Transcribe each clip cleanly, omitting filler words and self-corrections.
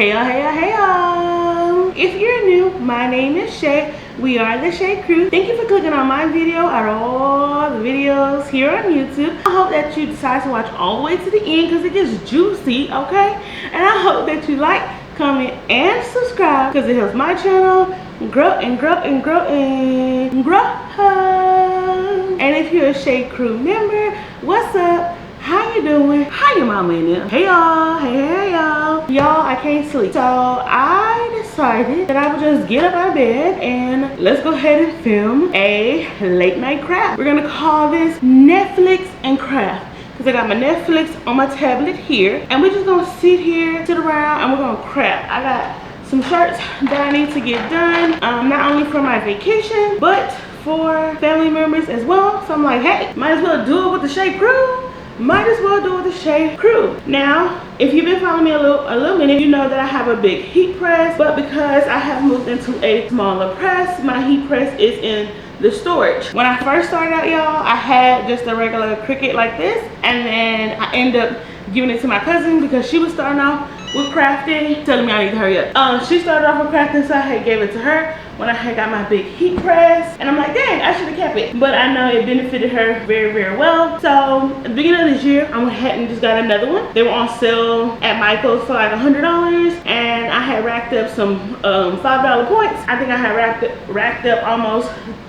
Hey y'all, hey y'all, hey y'all. If you're new, my name is Shay. We are the Shay Crew. Thank you for clicking on my video out of all the videos here on YouTube. I hope that you decide to watch all the way to the end because it gets juicy, okay? And I hope that you like, comment, and subscribe because it helps my channel grow and grow and grow and grow. And if you're a Shay Crew member, what's up? How you doing? How your mama in there? Hey y'all, hey y'all. Y'all, I can't sleep. So I decided that I would just get up out of bed and let's go ahead and film a late night craft. We're gonna call this Netflix and Craft. Because I got my Netflix on my tablet here. And we're just gonna sit here, sit around, and we're gonna craft. I got some shirts that I need to get done. Not only for my vacation, but for family members as well. So I'm like, hey, might as well do it with the Shay Crew. Might as well do it with the Shay Crew. Now, if you've been following me a little minute, you know that I have a big heat press, but because I have moved into a smaller press, my heat press is in the storage. When I first started out, y'all, I had just a regular Cricut like this, and then I ended up giving it to my cousin because she was starting off with crafting, telling me I need to hurry up. She started off with crafting, so I had gave it to her when I had got my big heat press, and I'm like, dang, I should have kept it. But I know it benefited her very, very well. So at the beginning of this year, I went ahead and just got another one. They were on sale at Michael's for like $100, and I had racked up some $5 points. I think I had racked up almost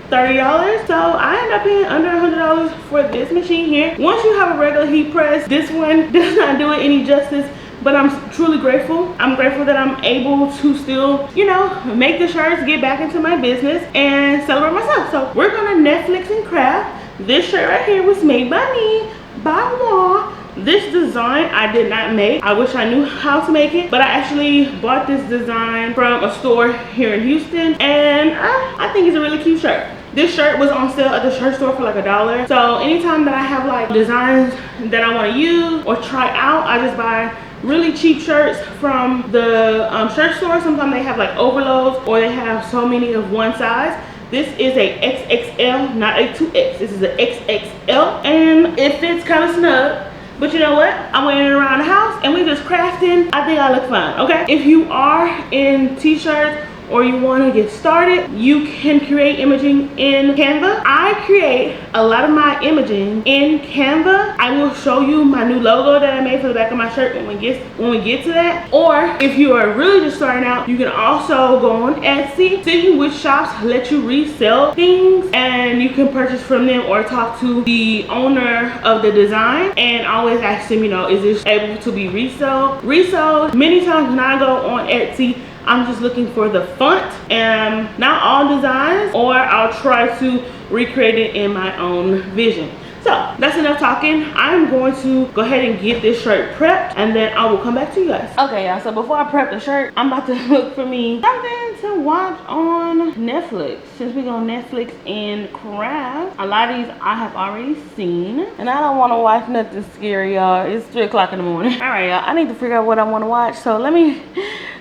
$30. So I ended up paying under $100 for this machine here. Once you have a regular heat press, this one does not do it any justice. But I'm truly grateful. I'm grateful that I'm able to still, you know, make the shirts, get back into my business, and celebrate myself. So we're gonna Netflix and craft. This shirt right here was made by me, by Wall. This design I did not make. I wish I knew how to make it, but I actually bought this design from a store here in Houston, and I think it's a really cute shirt. This shirt was on sale at the shirt store for like $1. So anytime that I have like designs that I want to use or try out, I just buy really cheap shirts from the shirt store. Sometimes they have like overloads, or they have so many of one size. This is a XXL, not a 2X. This is a XXL, and it fits kind of snug. But you know what? I'm wearing it around the house and we just crafting. I think I look fine, okay? If you are in t-shirts or you want to get started, you can create imaging in Canva. I create a lot of my imaging in Canva. I will show you my new logo that I made for the back of my shirt when we get to that. Or if you are really just starting out, you can also go on Etsy, see which shops let you resell things, and you can purchase from them or talk to the owner of the design and always ask them, you know, is this able to be resold? Many times when I go on Etsy, I'm just looking for the font and not all designs, or I'll try to recreate it in my own vision. So that's enough talking. I'm going to go ahead and get this shirt prepped, and then I will come back to you guys. Okay, y'all, so before I prep the shirt, I'm about to look for me something to watch on Netflix. Since we go on Netflix and craft, a lot of these I have already seen, and I don't want to watch nothing scary, y'all. It's 3 o'clock in the morning. All right, y'all, I need to figure out what I want to watch, so let me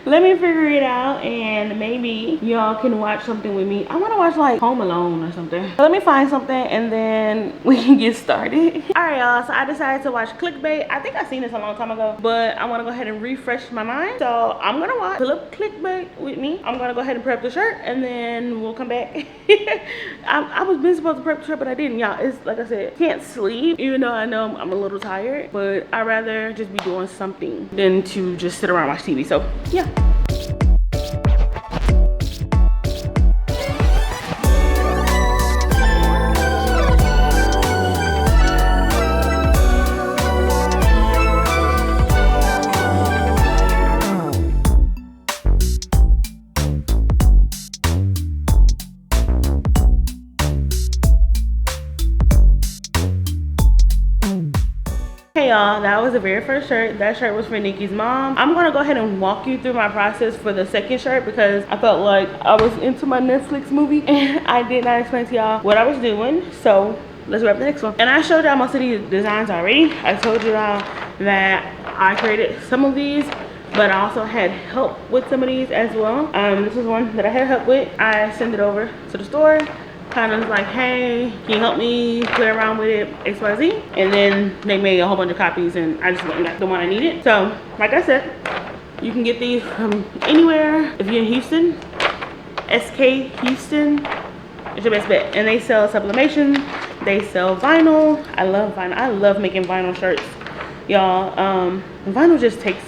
figure it out, and maybe y'all can watch something with me. I want to watch like Home Alone or something. So let me find something and then we can get started. All right, y'all, so I decided to watch ClickBait. I think I seen this a long time ago, but I want to go ahead and refresh my mind. So I'm gonna pull up ClickBait with me. I'm gonna go ahead and prep the shirt, and then we'll come back. I was been supposed to prep the shirt, but I didn't, y'all. It's like I said, can't sleep, even though I know I'm a little tired, but I'd rather just be doing something than to just sit around and watch TV. So yeah. Hey y'all, that was the very first shirt. That shirt was for Nikki's mom. I'm gonna go ahead and walk you through my process for the second shirt because I felt like I was into my Netflix movie and I did not explain to y'all what I was doing. So let's grab the next one. And I showed y'all most of these designs already. I told y'all that I created some of these, but I also had help with some of these as well. This is one that I had help with. I sent it over to the store, kind of like, hey, can you help me play around with it, XYZ? And then they made a whole bunch of copies and I just went and got the one I needed. So like I said, You can get these from anywhere. If you're in Houston, SK Houston, it's your best bet. And they sell sublimation, they sell vinyl. I love vinyl. I love making vinyl shirts, y'all. Vinyl just takes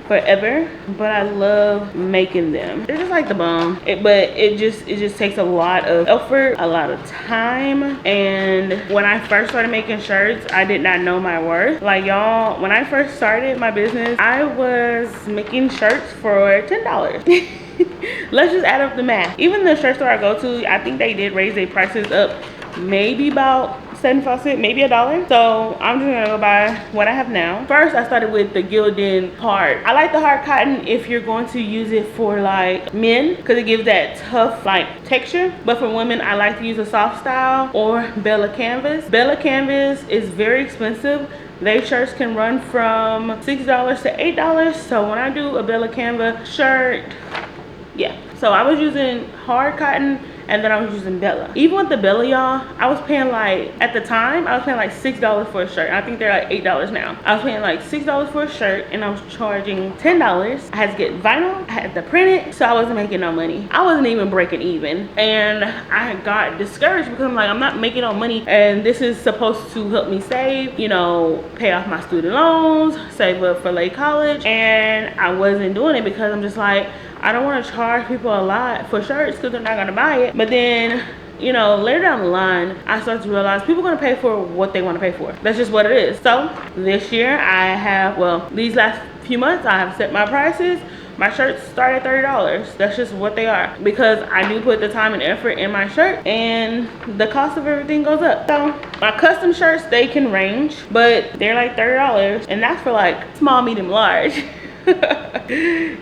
forever, but I love making them. They're just like the bomb. But it just takes a lot of effort, a lot of time. And when I first started making shirts, I did not know my worth. Like, y'all, when I first started my business, I was making shirts for $10. Let's just add up the math. Even the shirt store I go to, I think they did raise their prices up maybe about 75 cents, maybe $1. So I'm just gonna go buy what I have now. First, I started with the Gilden hard. I like the hard cotton if you're going to use it for like men, because it gives that tough like texture. But for women, I like to use a soft style or Bella canvas. Bella canvas is very expensive. Their shirts can run from $6 to $8. So when I do a Bella canvas shirt, yeah. So I was using hard cotton, and then I was using Bella. Even with the Bella, y'all, I was paying like, at the time, I was paying like $6 for a shirt. I think they're like $8 now. I was paying like $6 for a shirt, and I was charging $10. I had to get vinyl, I had to print it, so I wasn't making no money. I wasn't even breaking even. And I got discouraged because I'm like, I'm not making no money, and this is supposed to help me save, you know, pay off my student loans, save up for late college, and I wasn't doing it because I'm just like, I don't want to charge people a lot for shirts because they're not going to buy it. But then, you know, later down the line, I started to realize people are going to pay for what they want to pay for. That's just what it is. So this year I have, well, these last few months, I have set my prices. My shirts start at $30. That's just what they are, because I do put the time and effort in my shirt, and the cost of everything goes up. So my custom shirts, they can range, but they're like $30, and that's for like small, medium, large.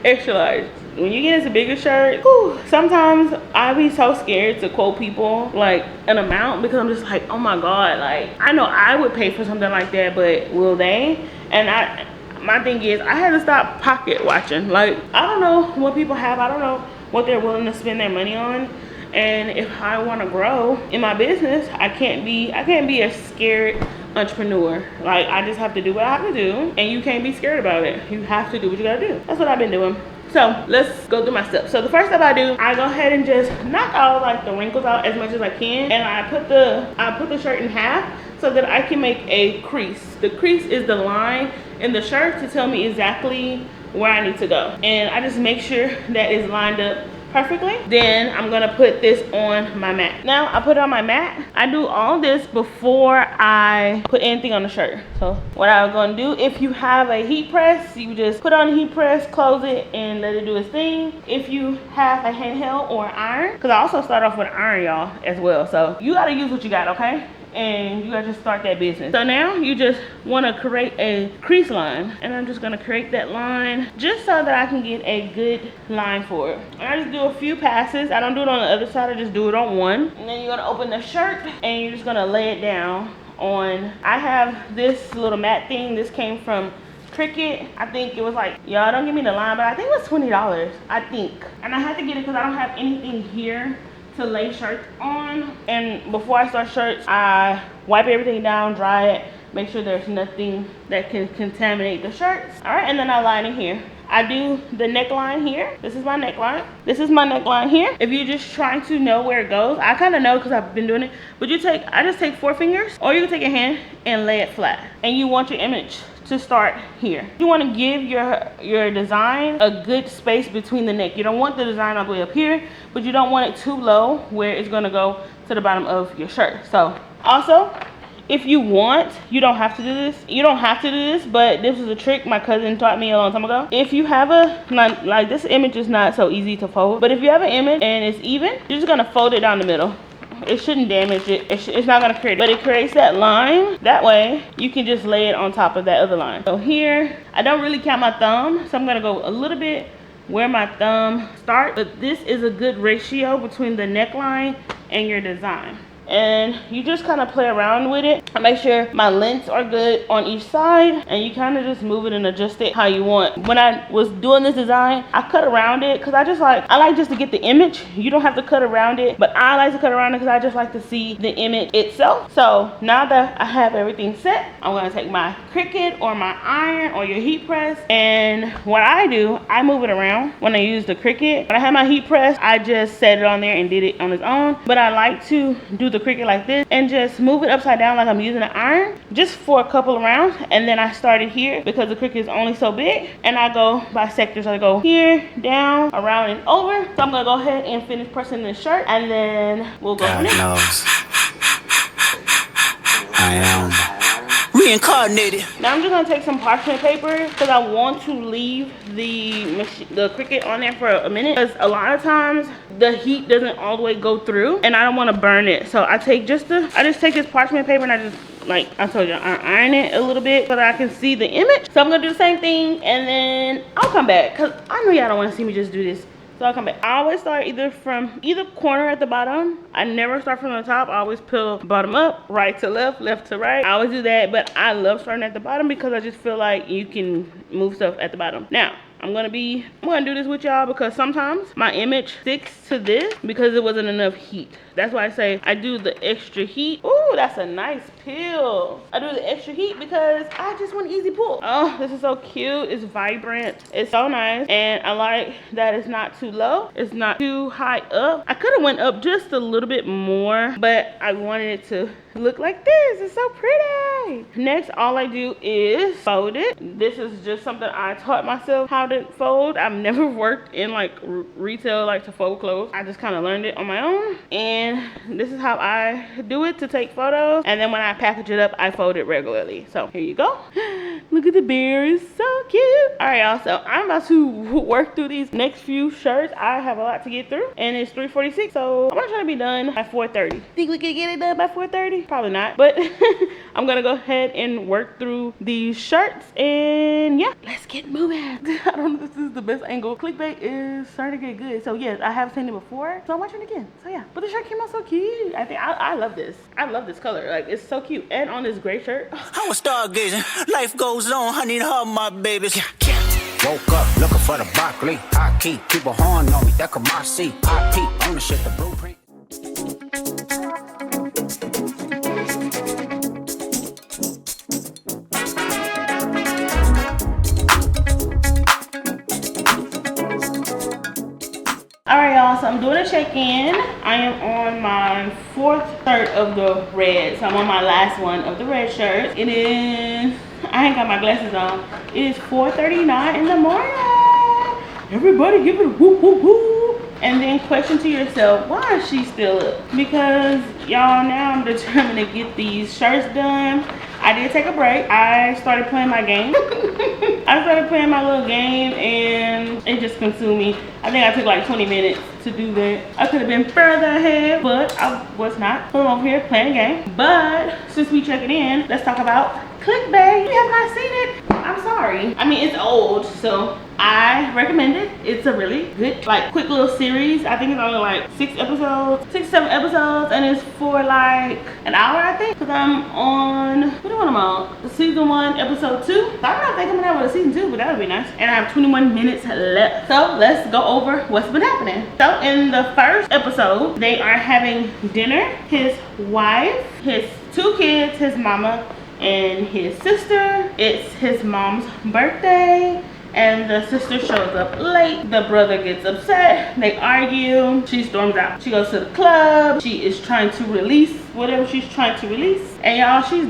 Extra large. When you get into bigger shirts, whew, sometimes I be so scared to quote people like an amount, because I'm just like, oh my god, like I know I would pay for something like that, but will they? And my thing is, I had to stop pocket watching. Like, I don't know what people have, I don't know what they're willing to spend their money on. And if I want to grow in my business, I can't be a scared entrepreneur. Like, I just have to do what I have to do, and you can't be scared about it. You have to do what you gotta do. That's what I've been doing. So let's go through my steps. So the first step I do, I go ahead and just knock all like the wrinkles out as much as I can, and I put the shirt in half so that I can make a crease. The crease is the line in the shirt to tell me exactly where I need to go, and I just make sure that it's lined up perfectly. Then I'm gonna put this on my mat. Now I put it on my mat. I do all this before I put anything on the shirt. So what I'm gonna do, if you have a heat press, you just put on a heat press, close it, and let it do its thing. If you have a handheld or an iron, because I also start off with an iron, y'all, as well. So you gotta use what you got, okay? And you gotta just start that business. So now you just wanna create a crease line, and I'm just gonna create that line just so that I can get a good line for it. And I just do a few passes. I don't do it on the other side, I just do it on one. And then you're gonna open the shirt, and you're just gonna lay it down on, I have this little mat thing. This came from Cricut. I think it was like, y'all don't give me the line, but I think it was $20, I think. And I had to get it because I don't have anything here to lay shirts on. And before I start shirts, I wipe everything down, dry it, make sure there's nothing that can contaminate the shirts. All right, and then I line it here. I do the neckline here. This is my neckline. This is my neckline here. If you're just trying to know where it goes, I kind of know because I've been doing it, but I just take 4 fingers, or you can take your hand and lay it flat. And you want your image to start here. You want to give your design a good space between the neck. You don't want the design all the way up here, but you don't want it too low where it's going to go to the bottom of your shirt. So also, if you want, you don't have to do this. You don't have to do this, but this is a trick my cousin taught me a long time ago. If you have like this image is not so easy to fold, but if you have an image and it's even, you're just going to fold it down the middle. It shouldn't damage it. It's not going to create it, but it creates that line. That way you can just lay it on top of that other line. So here, I don't really count my thumb, so I'm going to go a little bit where my thumb starts, but this is a good ratio between the neckline and your design. and you just kind of play around with it. I make sure my lengths are good on each side, and you kind of just move it and adjust it how you want. When I was doing this design, I cut around it because I like just to get the image. You don't have to cut around it, but I like to cut around it because I just like to see the image itself. So now that I have everything set, I'm gonna take my Cricut or my iron or your heat press, and what I do, I move it around when I use the Cricut. When I have my heat press, I just set it on there and did it on its own, but I like to do the Cricut like this and just move it upside down like I'm using an iron just for a couple of rounds. And then I started here because the Cricut is only so big, and I go by sectors. I go here, down, around, and over. So I'm gonna go ahead and finish pressing this shirt, and then we'll go from there. God knows I am reincarnated. Now I'm just gonna take some parchment paper because I want to leave the Cricut on there for a minute, because a lot of times the heat doesn't all the way go through and I don't want to burn it. So I just take this parchment paper and I just, like I told you, I iron it a little bit so that I can see the image. So I'm gonna do the same thing, and then I'll come back because I know y'all don't want to see me just do this. So I'll come back. I always start either from either corner at the bottom. I never start from the top. I always peel bottom up, right to left, left to right. I always do that, but I love starting at the bottom because I just feel like you can move stuff at the bottom. Now, I'm gonna do this with y'all because sometimes my image sticks to this because it wasn't enough heat. That's why I say I do the extra heat. Ooh, that's a nice peel. I do the extra heat because I just want easy pull. Oh, this is so cute. It's vibrant. It's so nice. And I like that it's not too low. It's not too high up. I could have went up just a little bit more, but I wanted it to look like this. It's so pretty. Next, all I do is fold it. This is just something I taught myself how to fold. I've never worked in like retail, like to fold clothes. I just kind of learned it on my own, and this is how I do it to take photos. And then when I package it up, I fold it regularly. So here you go. Look at the bear, it's so cute. All right, y'all, so I'm about to work through these next few shirts. I have a lot to get through, and it's 3:46, so I'm gonna try to be done by 4:30. Think we could get it done by 4:30? Probably not, but I'm gonna go ahead and work through these shirts, and yeah, let's get moving. I don't know if this is the best angle. ClickBait is starting to get good, so yes, I have seen it before, so I'm watching it again. So yeah, but the shirt came out so cute. I think I love this. I love this color. Like, it's so cute, and on this gray shirt. I was stargazing. Life goes on. I need her, my babies. Woke up looking for the broccoli. High key, keep a horn on me. That could my seat. I peep on the shit, the blueprint. Alright, y'all, so I'm doing a check-in. I am on my 4th shirt of the red. So I'm on my last one of the red shirt. It is, I ain't got my glasses on. It is 4:39 in the morning. Everybody give it a whoop whoop whoop. And then question to yourself, why is she still up? Because y'all, now I'm determined to get these shirts done. I did take a break. I started playing my game. I started playing my little game, and it just consumed me. I think I took like 20 minutes to do that. I could have been further ahead, but I was not. So I'm over here playing a game. But since we check it in, let's talk about ClickBait. If you have not seen it, I'm sorry. I mean, it's old, so I recommend it. It's a really good, like, quick little series. I think it's only like 6 episodes, 6 7 episodes, and it's for like an hour, I think. Because I'm on, what am I on? Season 1, episode 2. So I don't know if they're coming out with a season 2, but that would be nice. And I have 21 minutes left. So let's go over what's been happening. So in the first episode, they are having dinner. His wife, his 2 kids, his mama, and his sister. It's his mom's birthday, and the sister shows up late. The brother gets upset. They argue. She storms out. She goes to the club. She is trying to release whatever she's trying to release. And y'all, she's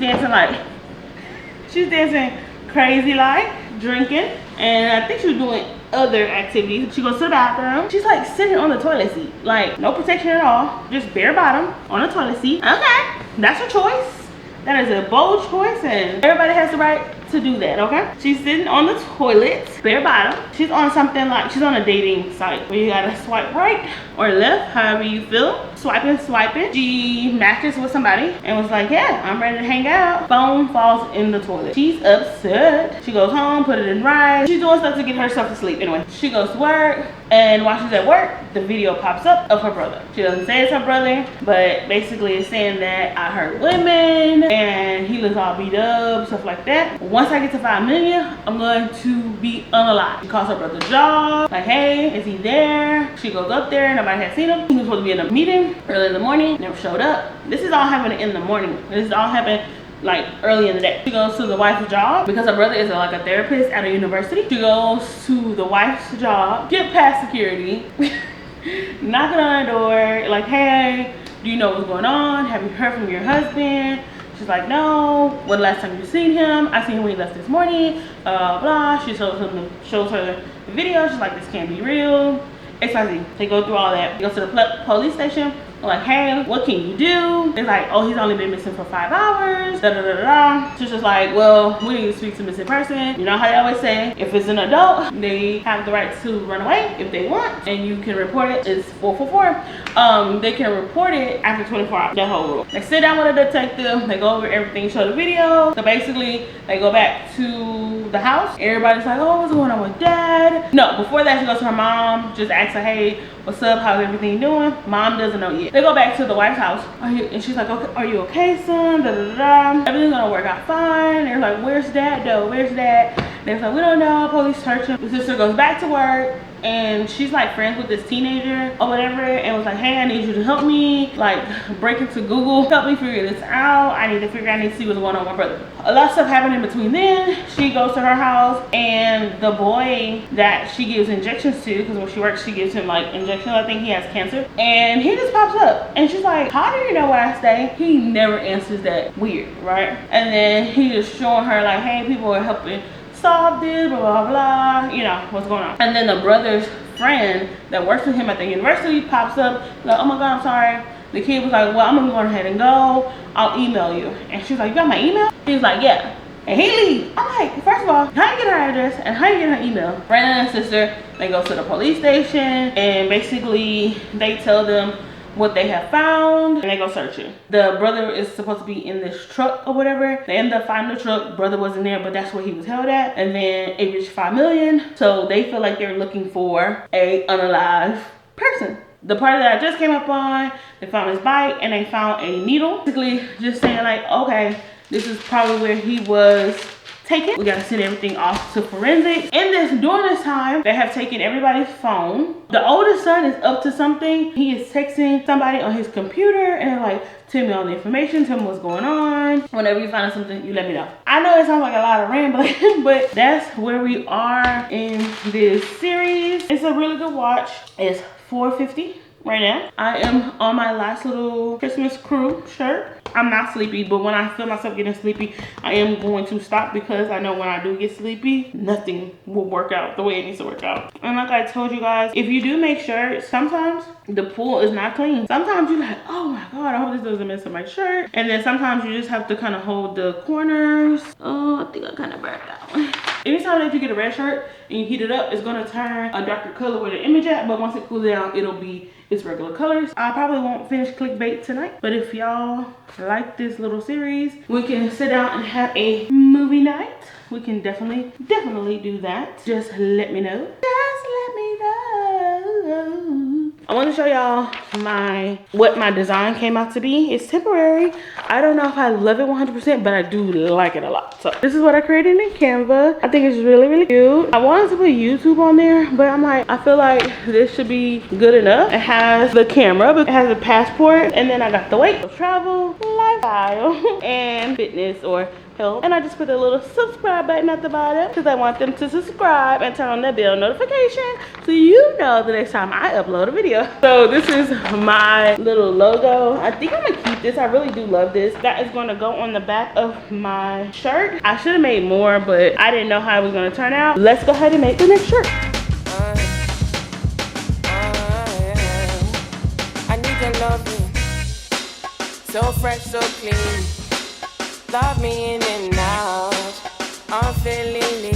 dancing crazy, like, drinking. And I think she was doing other activities. She goes to the bathroom. She's like sitting on the toilet seat. Like, no protection at all. Just bare bottom on a toilet seat. Okay, that's her choice. That is a bold choice, and everybody has the right to do that, okay? She's sitting on the toilet, bare bottom. She's on something like, she's on a dating site where you gotta swipe right or left, however you feel. Swiping. She matches with somebody and was like, yeah, I'm ready to hang out. Phone falls in the toilet. She's upset. She goes home, put it in right. She's doing stuff to get herself to sleep. Anyway, she goes to work, and while she's at work, the video pops up of her brother. She doesn't say it's her brother, but basically it's saying that I hurt women and he looks all beat up, stuff like that. Once I get to 5 million, I'm going to be unalive. She calls her brother's job, like, hey, is he there? She goes up there, nobody had seen him. He was supposed to be in a meeting early in the morning, never showed up. This is all happening in the morning. This is all happening like early in the day. She goes to the wife's job because her brother is like a therapist at a university. She goes to the wife's job, get past security, knocking on the door, like, hey, do you know what's going on? Have you heard from your husband? She's like, no. When the last time you seen him? I seen him when he left this morning. Blah. She shows her the video. She's like, this can't be real. XYZ. They go through all that. They go to the police station. Like, hey, what can you do? It's like, oh, he's only been missing for 5 hours. She's just like, well, we need to speak to missing person. You know how they always say, if it's an adult, they have the right to run away if they want, and you can report it. It's 444. They can report it after 24 hours. That whole rule. They sit down with a detective. They go over everything, show the video. So basically, they go back to the house. Everybody's like, oh, what's going on with dad? No, before that, she goes to her mom. Just asks her, hey, what's up? How's everything doing? Mom doesn't know yet. They go back to the wife's house. And she's like, okay, are you okay, son? Everything's gonna work out fine. They're like, where's dad though? Where's dad? They're like, we don't know. Police search him. The sister goes back to work, and she's like friends with this teenager or whatever, and was like, hey, I need you to help me, like, break into Google, help me figure this out. I need to see what's going on with my brother. A lot of stuff happened in between then. She goes to her house, and the boy that she gives injections to, because when she works, she gives him like injections. I think he has cancer, and he just pops up, and she's like, how do you know where I stay? He never answers that. Weird, right? And then he just showing her like, hey, people are helping solve this, blah blah blah, you know what's going on. And then the brother's friend that works with him at the university pops up like, oh my god, I'm sorry. The kid was like, well, I'm gonna go ahead and go, I'll email you. And she's like, you got my email? He's like, yeah. And he leaves. I'm like, first of all, how you get her address and how you get her email? Brandon and sister, they go to the police station, and basically they tell them what they have found, and they go searching. The brother is supposed to be in this truck or whatever. They end up finding the truck. Brother wasn't there, but that's where he was held at. And then it reached 5 million. So they feel like they're looking for a unalive person. The part that I just came up on, they found his bike and they found a needle. Basically just saying like, okay, this is probably where he was taken. We gotta send everything off to forensics. During this time, they have taken everybody's phone. The oldest son is up to something. He is texting somebody on his computer and they're like, tell me all the information, tell me what's going on. Whenever you find out something, you let me know. I know it sounds like a lot of rambling, but that's where we are in this series. It's a really good watch. It's $4.50 right now. I am on my last little Christmas crew shirt. I'm not sleepy, but when I feel myself getting sleepy, I am going to stop, because I know when I do get sleepy, nothing will work out the way it needs to work out. And like I told you guys, if you do make shirts, sometimes the pool is not clean. Sometimes you're like, oh my god, I hope this doesn't mess up my shirt. And then sometimes you just have to kind of hold the corners. Oh, I think I kind of burned out. Anytime that you get a red shirt and you heat it up, it's gonna turn a darker color where the image at, but once it cools down, it'll be its regular colors. I probably won't finish ClickBait tonight, but if y'all like this little series, we can sit down and have a movie night. We can definitely do that. Just let me know. Just let me know. I want to show y'all what my design came out to be. It's temporary. I don't know if I love it 100%, but I do like it a lot. So this is what I created in Canva. I think it's really, really cute. I wanted to put YouTube on there, but I'm like, I feel like this should be good enough. It has the camera, but it has a passport, and then I got the weight of travel, lifestyle, and fitness or health. And I just put a little subscribe button at the bottom because I want them to subscribe and turn on the bell notification so you know the next time I upload a video. So this is my little logo. I think I'm gonna keep this. I really do love this. That is gonna go on the back of my shirt. I should have made more, but I didn't know how it was gonna turn out. Let's go ahead and make the next shirt. I need your loving, so fresh, so clean. Love me in and out, I'm feeling lean.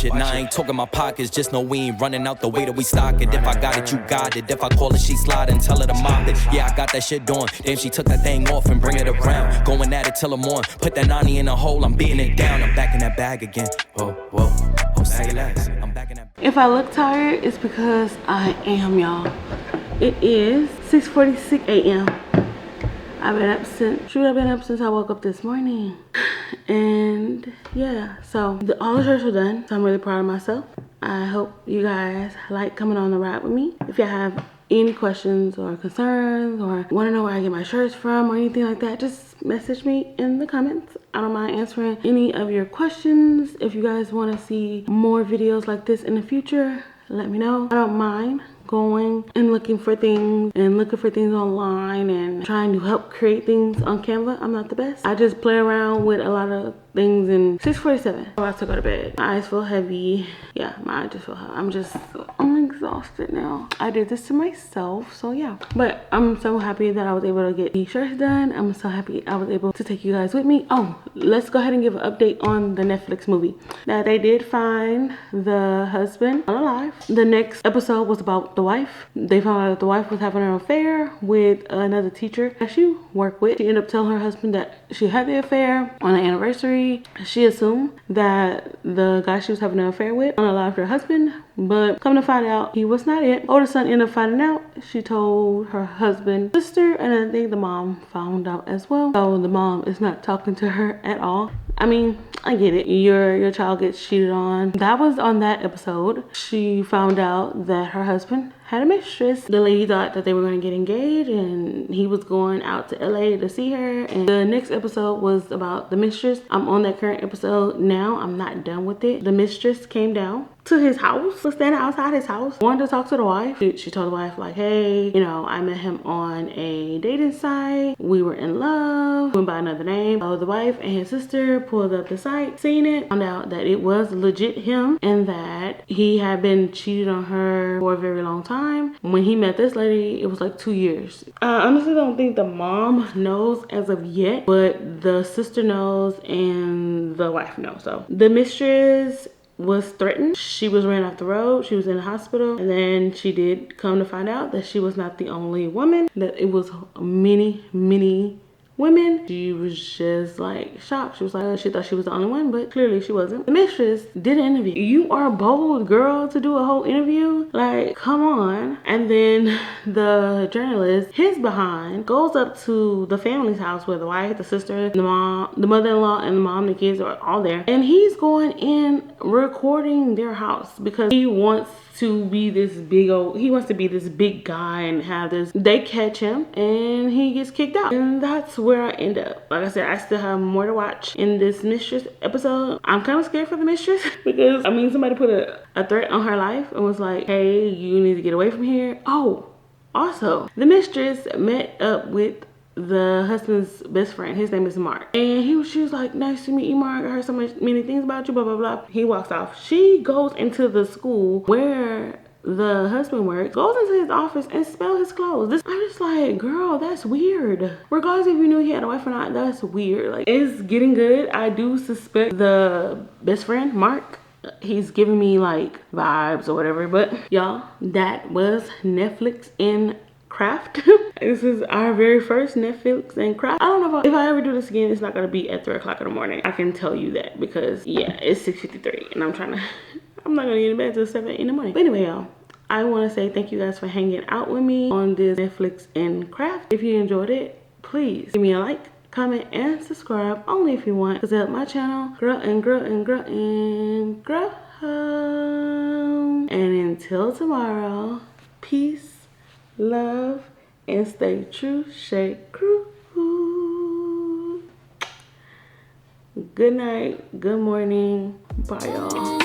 watch it. Now I ain't talking my pockets, just know we ain't running out the way that we stock it. If I got it, you got it. If I call it, she slide and tell her to mop it. Yeah, I got that shit doing. Damn, she took that thing off and bring it around. Going at it till I'm on. Put that 90 in a hole, I'm beating it down. I'm back in that bag again. Whoa, whoa, oh, say less. I'm back in that. If I look tired, it's because I am, y'all. It is 6:46 a.m. I've been up since I woke up this morning. And yeah, so all the shirts are done. So I'm really proud of myself. I hope you guys like coming on the ride with me. If you have any questions or concerns or want to know where I get my shirts from or anything like that, just message me in the comments. I don't mind answering any of your questions. If you guys want to see more videos like this in the future, let me know. I don't mind going and looking for things online and trying to help create things on Canva. I'm not the best. I just play around with a lot of things. In 6:47, I'm about to go to bed. My eyes feel heavy. Yeah, my eyes just feel heavy. I'm exhausted now. I did this to myself, so yeah. But I'm so happy that I was able to get these shirts done. I'm so happy I was able to take you guys with me. Oh, let's go ahead and give an update on the Netflix movie. Now, they did find the husband alive. The next episode was about the wife. They found out that the wife was having an affair with another teacher that she worked with. She ended up telling her husband that she had the affair on the anniversary. She assumed that the guy she was having an affair with unalived her husband, but come to find out he was not it. Older son ended up finding out. She told her husband's sister, and I think the mom found out as well. So the mom is not talking to her at all. I mean, I get it. Your child gets cheated on. That was on that episode. She found out that her husband had a mistress. The lady thought that they were going to get engaged and he was going out to LA to see her. And the next episode was about the mistress. I'm on that current episode now. I'm not done with it. The mistress came down to his house, was standing outside his house, wanted to talk to the wife. She told the wife, like, hey, you know, I met him on a dating site. We were in love, went by another name. So the wife and his sister pulled up the site, seen it, found out that it was legit him and that he had been cheated on her for a very long time. When he met this lady, it was like 2 years. I honestly don't think the mom knows as of yet, but the sister knows and the wife knows. So the mistress was threatened. She was ran off the road. She was in the hospital, and then she did come to find out that she was not the only woman, that it was many women. She was just like shocked. She was like, she thought she was the only one, but clearly she wasn't. The mistress did an interview. You are a bold girl to do a whole interview, like, come on. And then the journalist, his behind, goes up to the family's house where the wife, the sister, the mom, the mother-in-law, and the mom, the kids are all there, and he's going in recording their house because he wants to be this big guy and have this. They catch him and he gets kicked out, and that's where I end up. Like I said, I still have more to watch in this mistress episode. I'm kind of scared for the mistress because I mean, somebody put a threat on her life and was like, hey, you need to get away from here. Oh, also the mistress met up with the husband's best friend. His name is Mark, and she was like, nice to meet you, Mark. I heard so many things about you, blah blah blah. He walks off. She goes into the school where the husband works, goes into his office and smells his clothes. I'm just like, girl, that's weird. Regardless if you knew he had a wife or not, that's weird. Like, it's getting good. I do suspect the best friend, Mark, he's giving me like vibes or whatever. But y'all, that was Netflix in Craft. This is our very first Netflix and Craft. I don't know if I ever do this again, it's not gonna be at 3 o'clock in the morning. I can tell you that because yeah, it's 6:53 and I'm not gonna get in bed till 7 in the morning. But anyway, y'all, I want to say thank you guys for hanging out with me on this Netflix and Craft. If you enjoyed it, please give me a like, comment, and subscribe, only if you want, because it helps my channel grow and grow and grow and grow. And until tomorrow, peace, love, and stay true, Shade Crew. Good night, good morning, bye y'all.